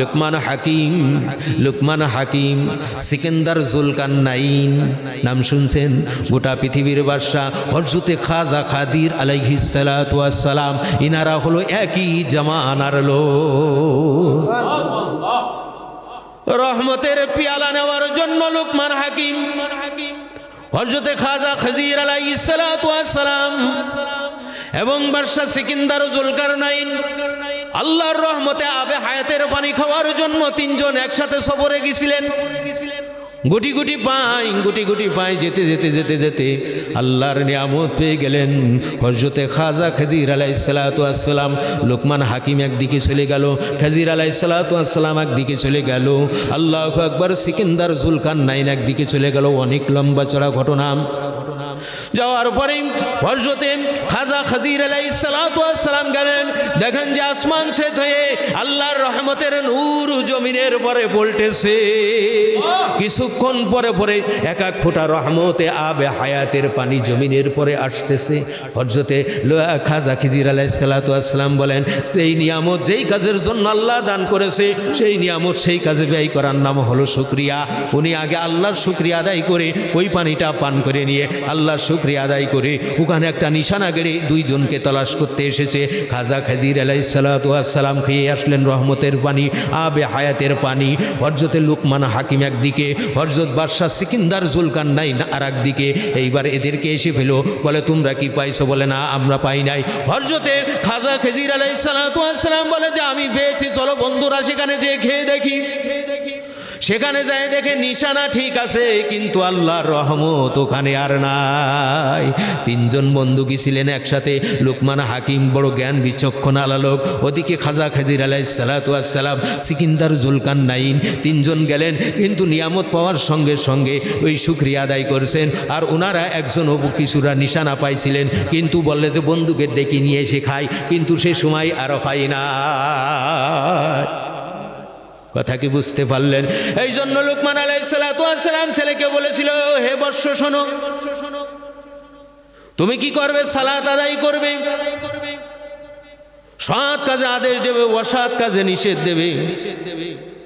লুকমান হাকিম সিকান্দার জুলকারনাইন নাম শুনছেন? গোটা পৃথিবীর বাদশা হযরতে খাজা খাদির আলাইহিস সালাতু ওয়াস সালাম, ইনারা হলো একই জামানার লোক। রহমতের পিয়ালা নেওয়ার জন্য লুকমান হাকিম হযরতে খাজা খাদির আলাইহিস সালাতু ওয়াস সালাম এবং বাদশা সিকান্দার জুলকারনাইন আল্লাহর রহমতে আবে হায়াতের পানি খাওয়ার জন্য তিনজন একসাথে সফরে গেছিলেন। গুটি গুটি পায় যেতে যেতে যেতে যেতে আল্লাহর নিয়ামত পেয়ে গেলেন। হযরতে খাজা খাদির আলাইহিস সালাতু ওয়াস সালাম, লুকমান হাকিম একদিকে চলে গেল, খাদির আলাইহিস সালাতু ওয়াস সালাম একদিকে চলে গেল, আল্লাহু আকবার, সিকান্দার জুলকারনাইন একদিকে চলে গেল। অনেক লম্বা চড়া ঘটনা। যাওয়ার পরে হযরতে খাজা খাদির আলাইহিস সালাতু ওয়াস সালাম গেলেন, দেখেন যে আসমান ছেদ হয়ে আল্লাহর রহমতের নূর জমিনের পরে পড়তেছে। কিছুক্ষণ পরে পরে এক এক ফোঁটা রহমতে আবে হায়াতের পানি জমিনের পরে আসতেছে। হযরতে খাজা খাদির আলাইহিস সালাতু ওয়াস সালাম বলেন, সেই নিয়ামত যেই কাজের জন্য আল্লাহ দান করেছে, সেই নিয়ামত সেই কাজে ব্যয় করার নাম হলো শুকরিয়া। উনি আগে আল্লাহর শুকরিয়া আদায় করে ওই পানিটা পান করে নিয়ে আল্লাহর শুকরিয়া আদায় করে ওখানে একটা নিশানা গেড়ে দুইজনকে তলাশ করতে এসেছে। খাজা খাদির আলাইহিস সালাতু ওয়াস সালাম খেয়ে আসলেন রহমতের পানি, আবে হায়াতের পানি। হযরতে লুকমান হাকিম একদিকে, হযরত বাদশা সিকান্দার জুলকারনাইন আর একদিকে। এইবার এদেরকে এসে ফেলো, বলে তোমরা কি পাইছো? বলে না, আমরা পাই নাই। হযরতে খাজা খাদির আলাইহিস সালাতু ওয়াস সালাম বলে যে আমি পেয়েছি, চলো বন্ধুরা সেখানে যে খেয়ে দেখি। সেখানে যায় দেখে নিশানা ঠিক আছে, কিন্তু আল্লাহর রহমত ওখানে আর নাই। তিনজন বন্ধু গেছিলেন একসাথে। লুকমান হাকিম বড় জ্ঞান বিচক্ষণ আলোক, ওদিকে খাজা খাদির আলাইহিস সালাতু ওয়াস সালাম, সিকান্দার জুলকারনাইন, তিনজন গেলেন, কিন্তু নিয়ামত পাওয়ার সঙ্গে সঙ্গে ওই শুকরিয়া আদায় করছেন। আর ওনারা একজন কিছুরা নিশানা পাইছিলেন, কিন্তু বললে যে বন্ধুকে ডেকে নিয়ে এসে খাই, কিন্তু সে সময় আর হয় না। কথা কি বুঝতে পারলেন? এই জন্য লুকমান আলাইহিস সালাতু ওয়াস সালাম ছেলেকে বলেছিল, হে বৎস শোনো, তুমি কি করবে? সালাত আদায় করবে, সৎ কাজে আদেশ দেবে, অসৎ কাজে নিষেধ দেবে।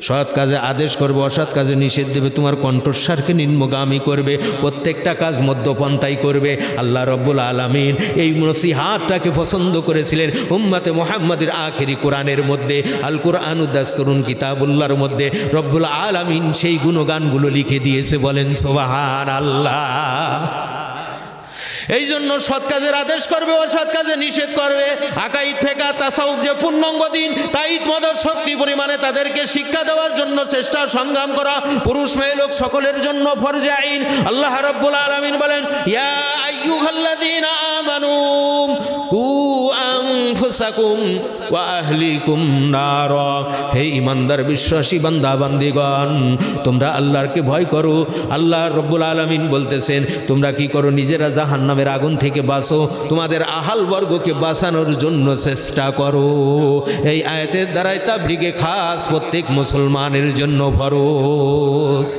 সৎ কাজে আদেশ করবে, অসৎ কাজে নিষেধ দেবে, তোমার কণ্ঠস্বরকে নিম্নগামী করবে, প্রত্যেকটা কাজ মধ্যপন্থায় করবে। আল্লাহ রব্বুল আলামিন এই নসিহাতটাকে পছন্দ করেছিলেন উম্মতে মুহাম্মাদের আখেরি কোরআনের মধ্যে। আল কুরআনু দাস্তুরুন কিতাবুল্লাহর মধ্যে রব্বুল আলামিন সেই গুণগানগুলো লিখে দিয়েছে। বলেন সুবহানাল্লাহ। এই জন্য সৎ কাজের আদেশ করবে, অসৎ কাজে নিষেধ করবে। আকাইদ ফিকহ তাসাউফ যে পূর্ণাঙ্গ দিন, তাই মদর শক্তি পরিমাণে তাদেরকে শিক্ষা দেওয়ার জন্য চেষ্টা সংগ্রাম করা পুরুষ মেয়ে লোক সকলের জন্য ফরজে আইন। আল্লাহ রাব্বুল আলামিন বলেন, ইয়া আইয়ুহাল্লাযীনা আমানু কু আনফুসাকুম ওয়া আহলিকুম নারা। হে ঈমানদার বিশ্বাসী বান্দা বান্দিগণ, তোমরা আল্লাহকে ভয় করো। আল্লাহ রাব্বুল আলামিন বলতেছেন, তোমরা কি করো? নিজেরা জাহান্নামের আগুন থেকে বাঁচো, তোমাদের আহাল বর্গকে বাঁচানোর জন্য চেষ্টা করো। এই আয়াতের দ্বারাই তাবলীগে খাস প্রত্যেক মুসলমানের জন্য ফরজ।